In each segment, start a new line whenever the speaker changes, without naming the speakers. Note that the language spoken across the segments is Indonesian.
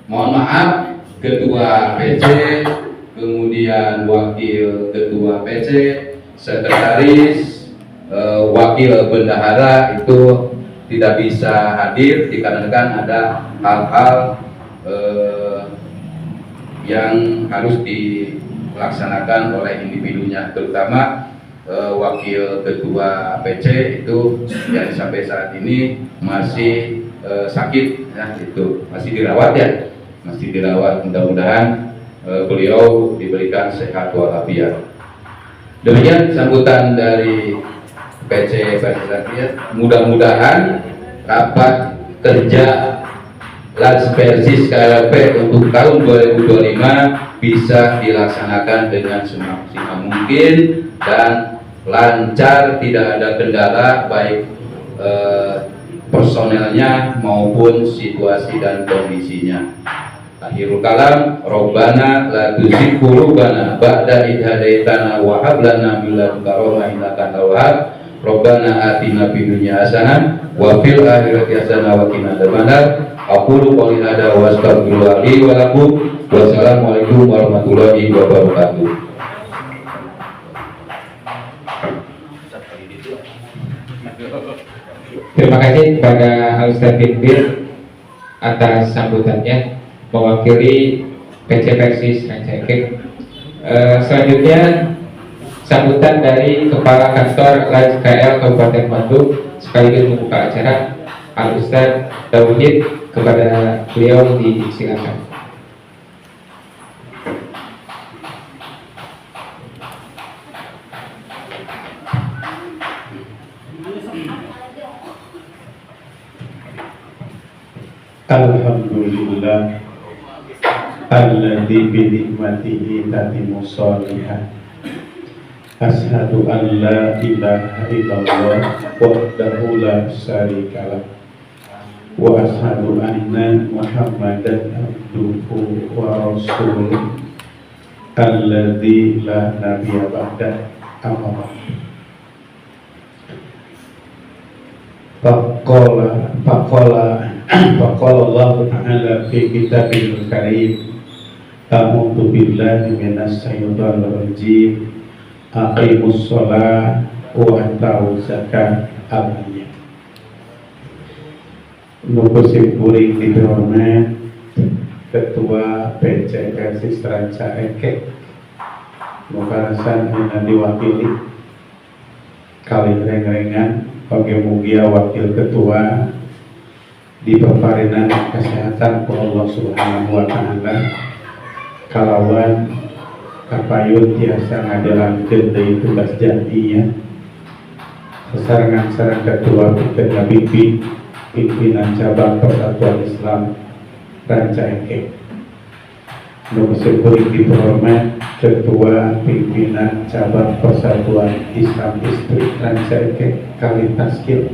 Mohon maaf, Ketua PC, kemudian Wakil Ketua PC, Sekretaris, Wakil Bendahara itu tidak bisa hadir dikarenakan ada hal-hal yang harus dilaksanakan oleh individunya, terutama Wakil Ketua PC itu yang sampai saat ini masih sakit, ya, itu masih dirawat ya, masih dirawat. Mudah-mudahan beliau diberikan sehat walafiat. Demikian sambutan dari PC Barisrakyat. Mudah-mudahan rapat kerja Lanspersis KLP untuk tahun 2025 bisa dilaksanakan dengan semaksimal mungkin dan lancar, tidak ada kendala baik personelnya maupun situasi dan kondisinya. Akhirul kalam, Robbana la tuzigh qulubana ba'da idh hadaitana wa hab lana min ladunka rahmah innaka antal wahhab. Robbana atina fid dunya hasanah wa fil akhirati hasanah wa qina adzabannar. Aqulu qouli hadza wa astaghfirullaha li wa lakum. Wassalamualaikum warahmatullahi wabarakatuh.
Terima kasih kepada Al-Ustaz Binbir atas sambutannya mewakili PC Persis Rancaikek. Selanjutnya sambutan dari Kepala Kantor Lans KL Kabupaten Bandung sekaligus membuka acara Al-Ustaz Tauhid, kepada beliau disilakan.
Alhamdulillah alladzi bi nikmatihi tatimmu shalihat. Asyhadu an la ilaha illallah wahdahu la syarikalah wa asyhadu anna Muhammadan abduhu wa rasuluh alladzi la nabiyya ba'dah. Amma Faqala Allah Ta'ala fi kitabil karim. A'udzu billahi minas syaitonir rajim. Aqimus shalah wa atuz zakat. Al-ayat. Nukusim kuring dihormat Ketua PC Persis Rancaikek, mukarasan yang diwakili kali reng-rengan bagi mugia wakil ketua di peparinan kesehatan ku Allah Subhanahu wa Ta'ala kalawan kapayun tiasa ngajalankeun deui tugas jamiah sesarengan sareng ketua kita bibi pimpinan cabang Persatuan Islam Rancaikek. Nu syukuring dihormat Ketua Pimpinan Cabang Persatuan Islam Distrik Rancaikek kali Taskil.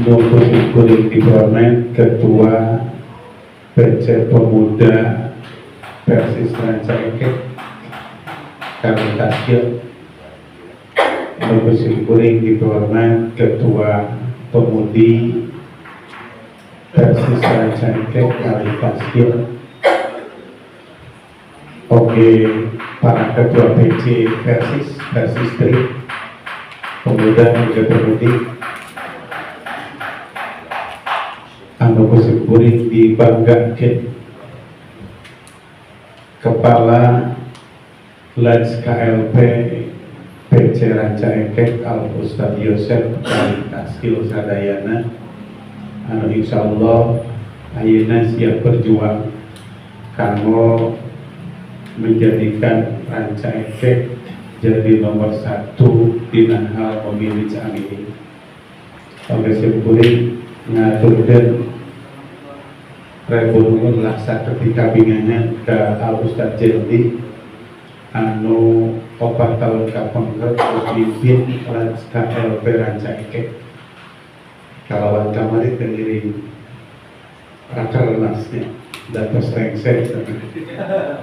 Nu syukuring dihormat Ketua PC Pemuda Persis Rancaikek kali Taskil. Nu syukuring dihormat Ketua Pemudi Persis Rancaikek kali Taskil. Oke, para ketua PC Persis Distrik Pemuda dan Pemudi anu kusyukuring dibanggakeun Kepala Lans KLP PC Rancaikek Al-Ustaz Yosef kali Taskil sadayana anu insyaallah ayeuna siap berjuang kanggo menjadikan Rancaikek jadi nomor 1 dina hal pemilih camili. Oke syukuring ngaturkeun rebun laksa ketika bingangan ke Al-Ustaz Jeldi anu 4 tahun kapengker mimpin Lans KLP Rancaikek. Kalawan kamari tengiring rakernasnya datos rengsek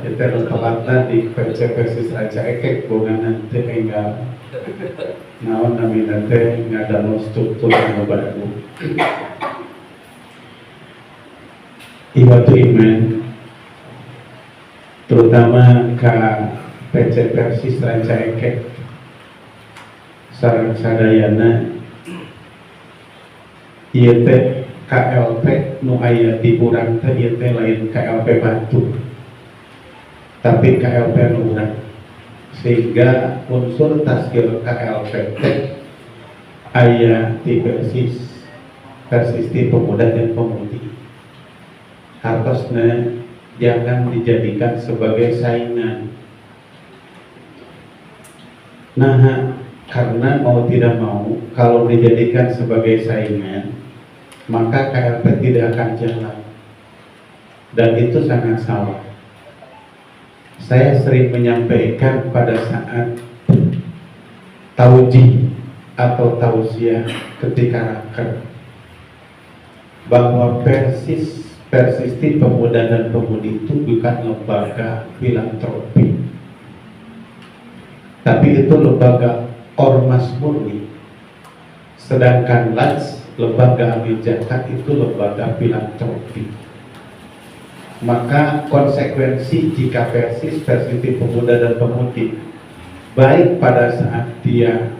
kita telatna di PC Persis Rancaikek bonganan teu enggal naon namina teh ngadalung struktur anu baru. Iwatu Iman, terutama ke PC Persis Ranca Ekek sareng sadayana ieu teh KLP nu aya di urang teh ieu teh lain KLP Batu tapi KLP nu urang, sehingga unsur taskil KLP teh aya di Persis di Pemuda dan Pemudi. Hartosna jangan dijadikan sebagai saingan. Nah, karena mau tidak mau, kalau dijadikan sebagai saingan, maka KLP tidak akan jalan. Dan itu sangat salah. Saya sering menyampaikan pada saat taujih atau tausiah ketika raker bahwa Persisti Pemuda dan Pemudi itu bukan lembaga filantropi, tapi itu lembaga ormas murni. Sedangkan LADS, lembaga amil zakat, itu lembaga filantropi. Maka konsekuensi jika Persisti Pemuda dan Pemudi baik pada saat dia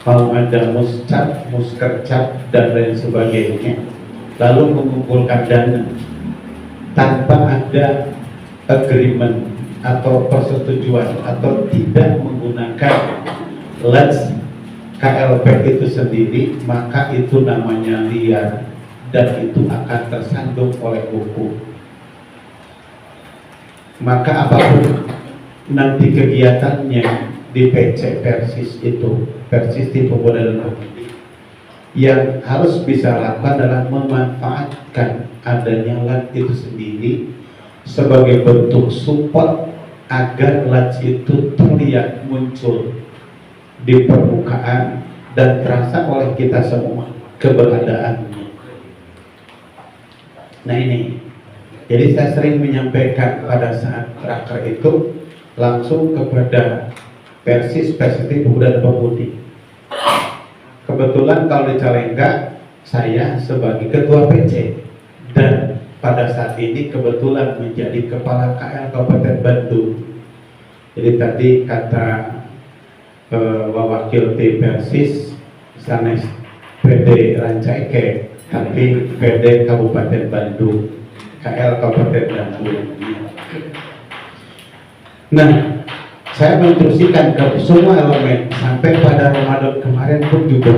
mau ada muscap, muskercap dan lain sebagainya, lalu mengumpulkan dana tanpa ada agreement atau persetujuan atau tidak menggunakan LADS KLP itu sendiri, maka itu namanya liar dan itu akan tersandung oleh hukum. Maka apapun nanti kegiatannya di PC Persis itu, Persisti Pemuda dan Pemudi, yang harus bisa lakukan adalah memanfaatkan adanya LADS itu sendiri sebagai bentuk support agar LADS itu terlihat muncul di permukaan dan terasa oleh kita semua keberadaannya. Nah ini, jadi saya sering menyampaikan pada saat raker itu langsung kepada Persisti Pemuda dan Pemudi. Kebetulan kalau di Calengka saya sebagai ketua PC dan pada saat ini kebetulan menjadi kepala KL Kabupaten Bandung. Jadi tadi kata wakil T Persis sanes PD Ranca Ekek, tapi PD Kabupaten Bandung, KL Kabupaten Bandung. Nah, saya menginstruksikan ke semua elemen sampai pada Ramadan kemarin pun juga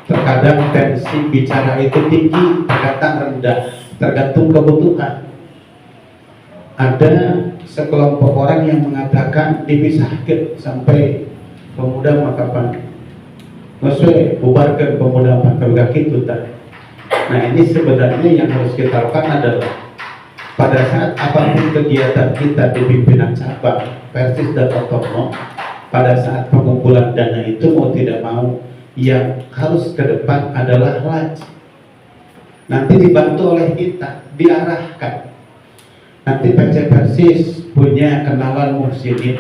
terkadang tensi bicara itu tinggi, terkadang rendah, tergantung kebutuhan. Ada sekelompok orang yang mengatakan dipisahkan sampai pemuda makapan ngeswe bubarkan pemuda makapan gitu tak. Nah ini sebenarnya yang harus kita lakukan adalah pada saat apapun kegiatan kita di pimpinan cabang Persis dan otonom, pada saat pengumpulan dana itu mau tidak mau yang harus ke depan adalah LADS. Nanti dibantu oleh kita, diarahkan. Nanti PC Persis punya kenalan muhsinin,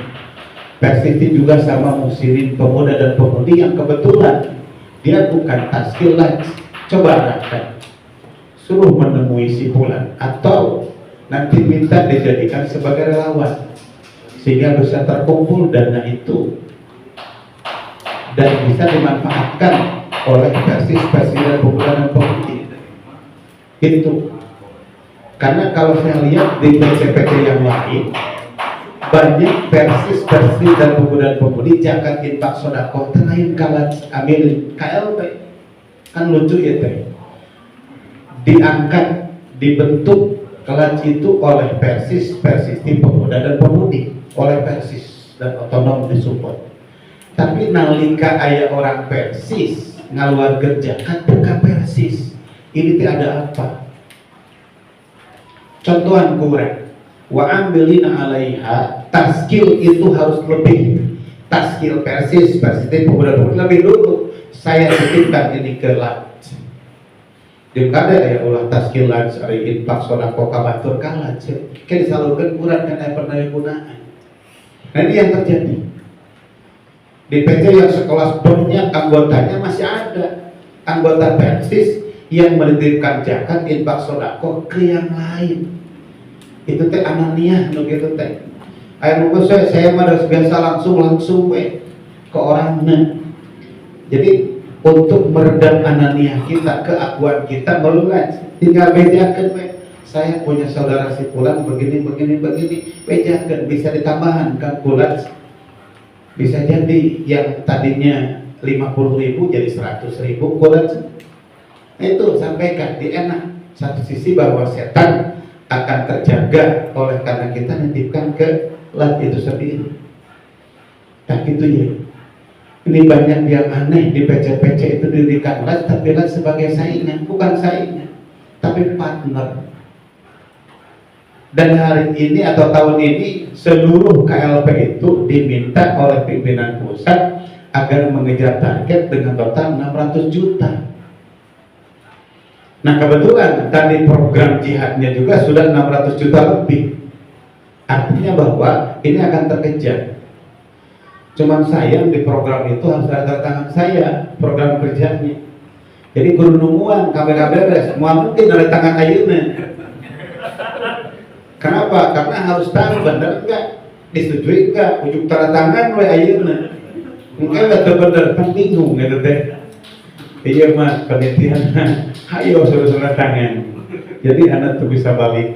Persisti juga sama muhsinin Pemuda dan Pemudi yang kebetulan dia bukan taskil LADS. Coba arahkan, suruh menemui si fulan atau nanti minta dijadikan sebagai relawan sehingga bisa terkumpul dana itu dan bisa dimanfaatkan oleh Persis dan Pemuda dan Pemudi. Itu karena kalau saya lihat di PC-PC yang lain banyak Persis dan Pemuda dan Pemudi jangan infak sodako lain kalau ambil KLP kan lucu ya teh, diangkat dibentuk kelas itu oleh Persisti Pemuda dan Pemudi, oleh Persis dan otonom disupport. Tapi nalika aya orang Persis ngaluar kerja kan bukan Persis, ini tidak ada apa. Contohan kurang, wa ambilina alaiha, taskil itu harus lebih. Taskil Persis Pemuda dan Pemudi lebih dulu. Saya titipkan ini ke LADS. Dia kada ya ulah taskil LADS ari infak sodako kabatur ka LADS. Kan disalurkan kurang kan pernah gunaan. Nah ini yang terjadi. Di PC yang sekelas banyak anggotanya masih ada anggota Persis yang menitipkan zakat, infak, sedekah ke yang lain. Itu teh ananiah nu kitu teh. Aya nu saya mah biasa langsung we ke orangna. Jadi untuk meredam ananiah kita, keakuan kita meluas, tinggal bejakeun we. Saya punya saudara si fulan begini, bejakeun bisa ditambahkan kalkulasi. Bisa jadi yang tadinya 50.000 jadi 100.000 kulat. Itu sampaikan di enak. Satu sisi bahwa setan akan terjaga oleh karena kita nitipkan ke lat itu sendiri. Tak gitu ya. Ini banyak yang aneh di PC-PC itu didirikan lat, tapi lat sebagai saingan, bukan saingan, tapi partner. Dan hari ini atau tahun ini seluruh KLP itu diminta oleh pimpinan pusat agar mengejar target dengan total 600 juta. Nah kebetulan tadi program jihadnya juga sudah 600 juta lebih. Artinya bahwa ini akan terkejar. Cuman sayang di program itu harus ada tangan saya, program kerjanya. Jadi kudu nungguan kamera beres, semua mungkin ada tangan ayeuna. Kenapa? Karena harus tahu benar enggak, disetujui enggak, ujuk tanda tangan we ayeuna. Mungkin betul-betul kan bingung gitu teh. Iya mas, penelitian, ayo suruh tangan. Jadi anak tuh bisa balik.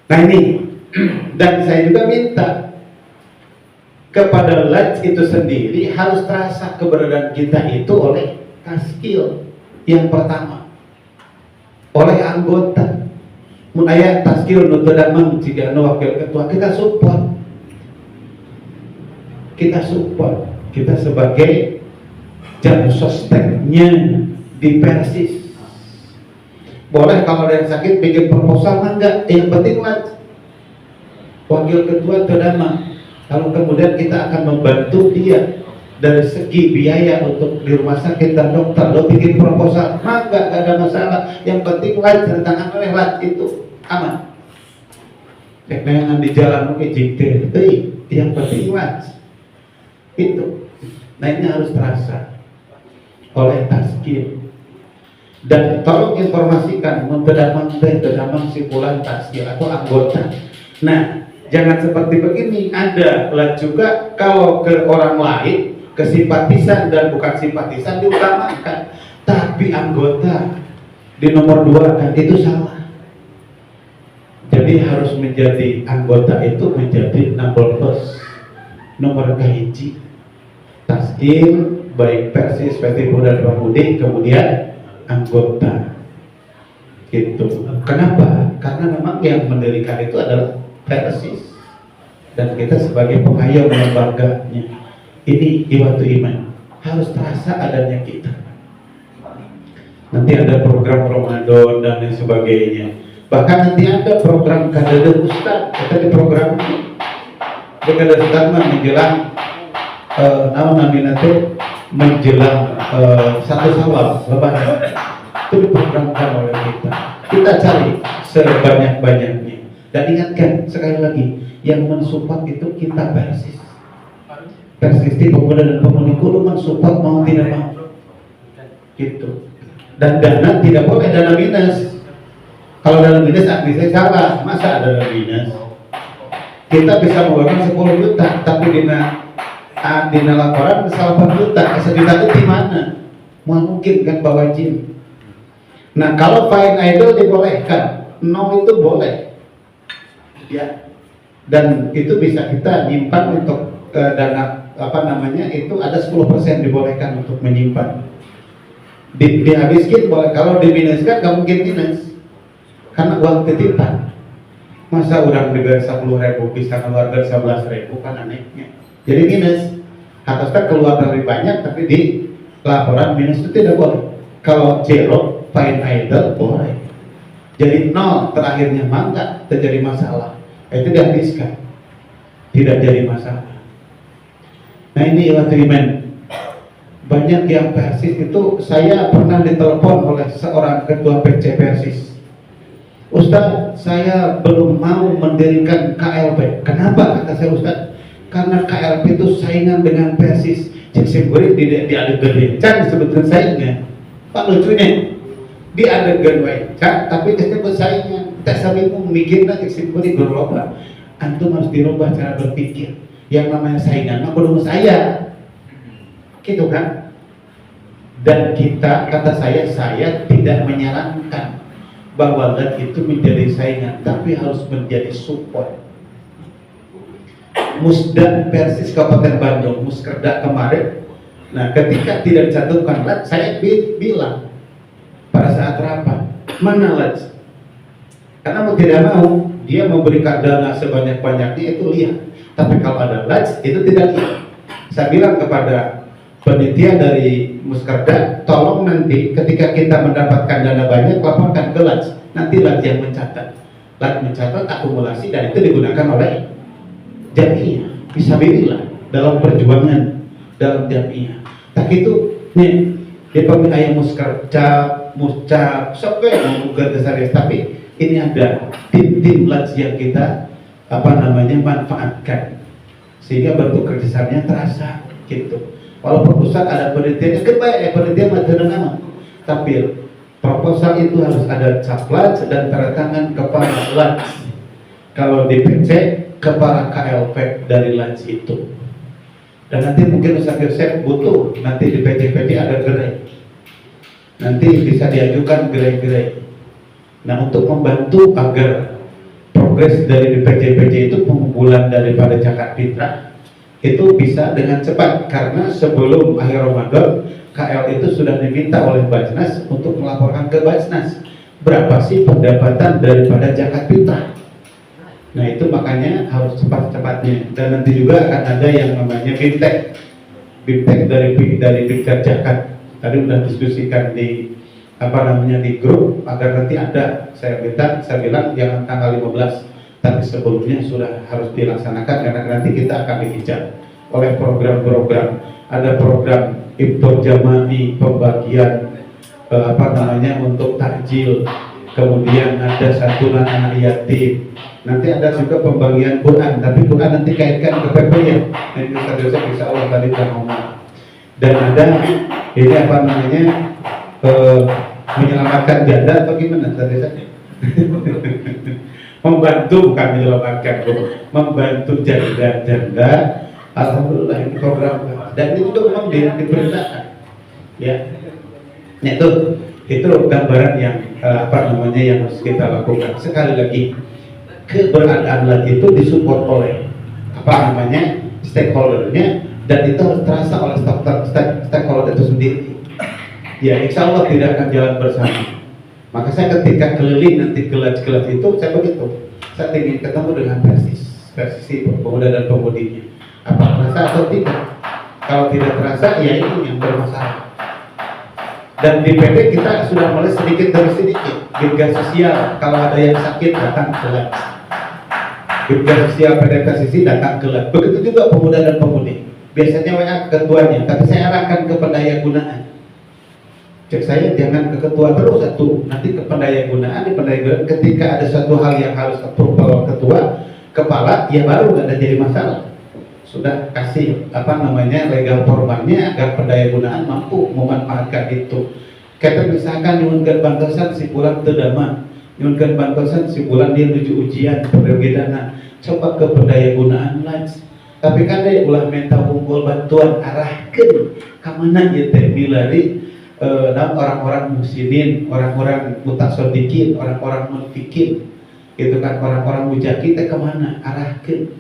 Nah ini, dan saya juga minta kepada LAJ itu sendiri harus terasa keberadaan kita itu oleh taskil yang pertama, oleh anggota. Mun aya taskil nu teu damang jika anu wakil ketua kita support. Kita sebagai jam sosteknya di Persis. Boleh kalau ada yang sakit bikin proposal mah enggak, yang penting lah wakil ketua teu damang. Lalu kemudian kita akan membantu dia dari segi biaya untuk di rumah sakit dan dokter. Lo bikin proposal, mah enggak ada masalah. Yang penting lah tantangan oleh lah itu aman. Jangan di jalan oke jikte, yang penting lah itu. Nah ini harus terasa oleh taskil. Dan tolong informasikan mentedamang simpulan taskil atau anggota. Nah jangan seperti begini, ada lah juga kalau ke orang lain kesimpatisan dan bukan simpatisan diutamakan, tapi anggota di nomor 2 kan itu salah. Jadi harus menjadi anggota itu menjadi number first, nomor kahiji taskil baik Persis, PT Pemuda dan Pemudi, kemudian anggota gitu. Kenapa? Karena memang yang mendirikan itu adalah Persis dan kita sebagai pengayom lembaganya. Ini Iwatu Iman harus terasa adanya kita. Nanti ada program Ramadan dan lain sebagainya. Bahkan nanti ada program Kadada Ustaz. Kita di program ini Kadada Ustaz menjelang menjelang 1 Syawal Lebaran. Itu diprogramkan oleh kita. Kita cari sebanyak-banyaknya. Dan ingatkan sekali lagi, yang mensupport itu kita Persis. Persis di Pemuda dan Pemudi kudu mensupport mau tidak mau. Gitu. Dan dana tidak boleh dana minus. Kalau dana minus saya salah, masa ada dana minus? Kita bisa mengeluarkan 10 juta, tapi dina laporan 8 juta, 1 juta itu di mana? Mungkin kan bawa jin. Nah kalau fine idol dibolehkan, no itu boleh, ya. Dan itu bisa kita nyimpan untuk dana itu ada 10% dibolehkan untuk menyimpan. Dihabiskan boleh, kalau diminuskan nggak mungkin minus, karena uang titipan. Masa orang diberi 10.000 bisa keluar dari 11.000 kan anehnya. Jadi minus. Atasnya keluar dari banyak tapi di laporan minus itu tidak boleh. Kalau zero, fine idle boleh. Jadi 0 terakhirnya mangga terjadi masalah. Itu dihabiskan. Tidak jadi masalah. Nah ini Iwatu Iman. Banyak yang Persis itu, saya pernah ditelepon oleh seorang ketua PC Persis. Ustaz, saya belum mau mendirikan KLP. Kenapa? Kata saya, Ustaz, karena KLP itu saingan dengan Persis. Jadi saya di ada gerecan disebutkan saingan. Pak lucunya di adegan wae tapi kita bersaingan tak sampai mau mikirnya simpulnya berubah. Antum harus dirubah cara berpikir. Yang namanya saingan mah belum saya gitu kan. Dan kita, kata saya tidak menyarankan bahwa LAT itu menjadi saingan, tapi harus menjadi support. Musda Persis Kabupaten Bandung, Muskerda kemarin, nah ketika tidak dicantumkan LAT, saya bilang pada saat rapat, mana LAT? Karena mau tidak mau, dia memberikan dana sebanyak-banyaknya itu lihat. Tapi kalau ada LAT, itu tidak lihat. Saya bilang kepada panitia dari Muskerda, tolong nanti ketika kita mendapatkan dana banyak, laporkan ke LAT. Nanti LAT yang mencatat. LAT mencatat akumulasi dan itu digunakan oleh jamiah. Fisabilillah dalam perjuangan dalam jamiah. Tak itu nih di pemilihan Muskerda, Muscap, sampai bukan dasar, tapi ini ada tim-tim LAT yang kita manfaatkan sehingga bentuk kerjasamanya terasa gitu. Walaupun pusat ada penelitiannya, penelitian materi nama, tapi proposal itu harus ada cap LAT dan tanda tangan kepala LAT. Kalau di PC kepala KLP dari LAT itu. Dan nanti mungkin Ustaz Yosef butuh nanti di PJ ada gerai. Nanti bisa diajukan gerai-gerai. Nah, untuk membantu agar progres dari PJ itu pengumpulan daripada zakat fitrah itu bisa dengan cepat, karena sebelum akhir Ramadan KL itu sudah diminta oleh Bajnas untuk melaporkan ke Bajnas berapa sih pendapatan daripada zakat fitrah. Nah, itu makanya harus cepat-cepatnya. Dan nanti juga akan ada yang namanya bimtek dari Bidgar Zakat. Tadi sudah diskusikan di di grup agar nanti ada. Saya bilang jangan tanggal 15, tapi sebelumnya sudah harus dilaksanakan karena nanti kita akan dikejar oleh program-program. Ada program iftar jama'i, pembagian untuk takjil, kemudian ada santunan anak yatim, nanti ada juga pembagian Quran, tapi Quran nanti kaitkan ke PP ya. Nanti Ustaz Yosef insya Allah tadi sudah ngomong. Dan ada ini menyelamatkan janda atau gimana Ustaz Yosef? Membantu, bukan menyelamatkan, membantu janda. Alhamdulillah ini program dan itu juga memang diperintahkan ya. Nah, itu gambaran yang yang harus kita lakukan. Sekali lagi, keberadaan LAT itu disupport oleh stakeholdernya, dan itu harus terasa oleh stakeholder itu sendiri. Ya, insya Allah tidak akan jalan bersama. Maka saya ketika keliling nanti kelas-kelas itu saya begitu, saya ingin ketemu dengan persisi pemuda dan pemudinya. Apa terasa atau tidak? Kalau tidak terasa, ya itu yang bermasalah. Dan di PD kita sudah mulai sedikit demi sedikit Bidgar sosial, kalau ada yang sakit datang ke LAT. Bidgar sosial PDPSSI datang ke LAT. Begitu juga pemuda dan pemudi. Biasanya WA ketuanya, tapi saya arahkan ke pendaya gunaan. Cek saya jangan ke ketua terus nanti ke pendaya gunaan. Di pendaya gunaan ketika ada suatu hal yang harus approval ketua, kepala, ya baru nggak ada jadi masalah. Sudah kasih legal formalnya agar pendaya gunaan mampu memanfaatkan itu. Kita misalkan nyunkan bantosan si bulan terdama, nyunkan bantosan si bulan dia menuju ujian perbedaan, coba ke pendaya gunaan LAT. Tapi kan dia ulah minta kumpul bantuan arahkan kemana ya teh milari orang-orang muslimin, orang-orang mutasodikin, orang-orang munfikin, itu kan orang-orang mujaki teh kemana arahkan.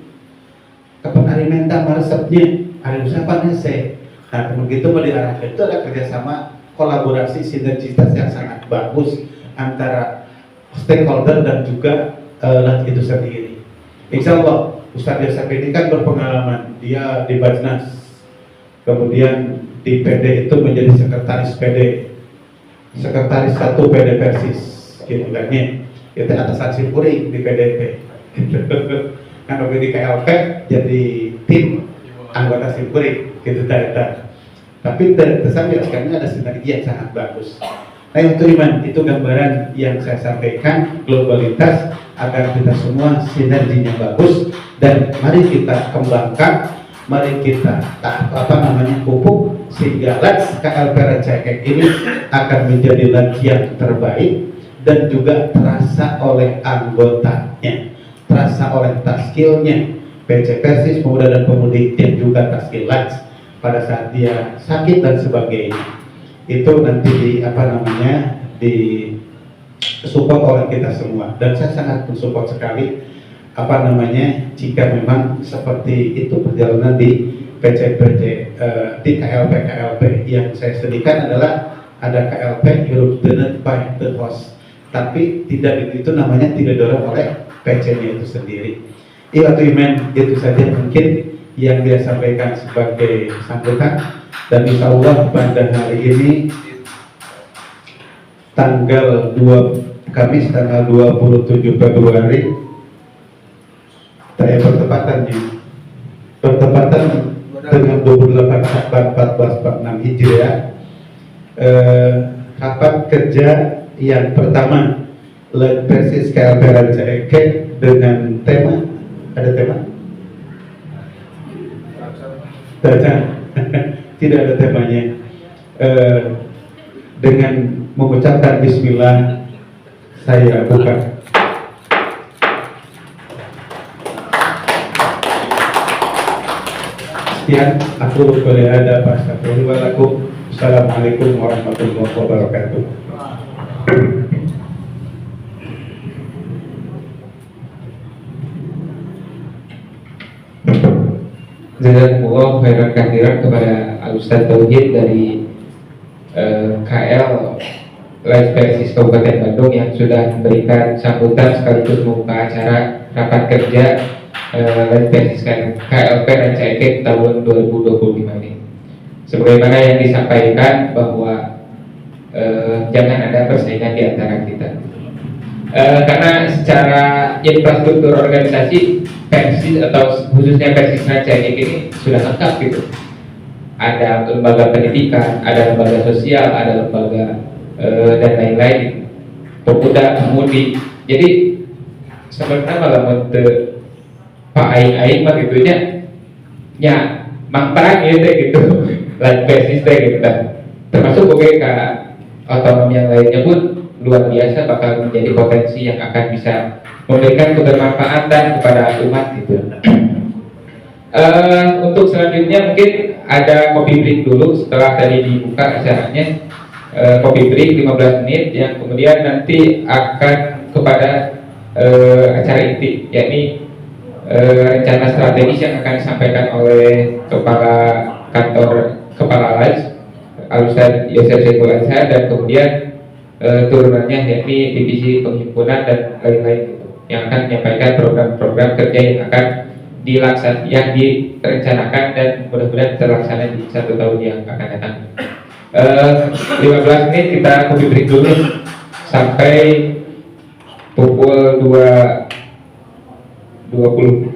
Kapan hari minta resepnya, hari usapan saya. Nah, begitu mau diarahkan itu ada kerjasama, kolaborasi, sinergitas yang sangat bagus antara stakeholder dan juga LAT itu sendiri. Insya Allah Ustaz Yosef ini kan berpengalaman, dia di Bajnas, kemudian di PD itu menjadi sekretaris PD, sekretaris 1 PD Persis, gitu kan ya. Itu atasan Simpuri di PDP. Kan waktu di KLP jadi tim anggota Simpuri gitu data. Tapi tersambil karena ada sinergi yang sangat bagus. Nah, untuk iman itu gambaran yang saya sampaikan, globalitas agar kita semua sinerginya bagus, dan mari kita kembangkan, mari kita pupuk sehingga Lats KLP Rancaikek ini akan menjadi Lats yang terbaik dan juga terasa oleh anggotanya, terasa oleh taskilnya, PC Persis Pemuda dan Pemudi dan juga taskil Lats pada saat dia sakit dan sebagainya. Itu nanti di support oleh kita semua, dan saya sangat mensupport sekali jika memang seperti itu perjalanan di PC di KLP yang saya sedihkan adalah ada KLP Europe donate by the host, tapi tidak itu namanya tidak dorong oleh PC-nya itu sendiri. Itu saja mungkin yang dia sampaikan sebagai sambutan, dan insya Allah pada hari ini Kamis tanggal 27 Februari bertepatan dengan 28 Syakban 1446 Hijriah, rapat kerja yang pertama Persis KLP Rancaikek dengan tema, ada tema? Tidak ada temanya. Dengan mengucapkan Bismillah, saya buka. Sekian, aku boleh ada Pak Astagfirullahaladzim. Assalamualaikum warahmatullahi wabarakatuh.
Jazakumullah khairan katsiran kepada Al-Ustaz Tauhid dari KL Live Persis Kabupaten Bandung yang sudah memberikan sambutan sekaligus membuka acara rapat kerja Live Persis KLP Rancaikek tahun 2025 ini. Sebagaimana yang disampaikan bahwa jangan ada persaingan di antara kita, karena secara infrastruktur organisasi Persis atau khususnya Persis Rancaikek ini sudah lengkap gitu. Ada lembaga pendidikan, ada lembaga sosial, ada lembaga dan lain-lain, pemuda, pemudi. Jadi sebenarnya malah untuk Pak Aing mah gitunya, ya mangperang gitu, Live Persis gitu kan. Termasuk ke otonomi yang lainnya pun luar biasa, bakal menjadi potensi yang akan bisa memberikan kebermanfaatan kepada umat gitu. Untuk selanjutnya mungkin ada kopi break dulu setelah tadi dibuka acaranya, kopi break 15 menit yang kemudian nanti akan kepada acara inti, yakni rencana strategis yang akan disampaikan oleh Kepala Live Al-Ustaz Yosef Saiful Azhar, dan kemudian turunannya yakni divisi penghimpunan dan lain-lain gitu, yang akan menyampaikan program-program kerja yang akan yang direncanakan dan mudah-mudahan terlaksana di 1 tahun yang akan datang. 15 menit kita kopi break dulu sampai pukul 25.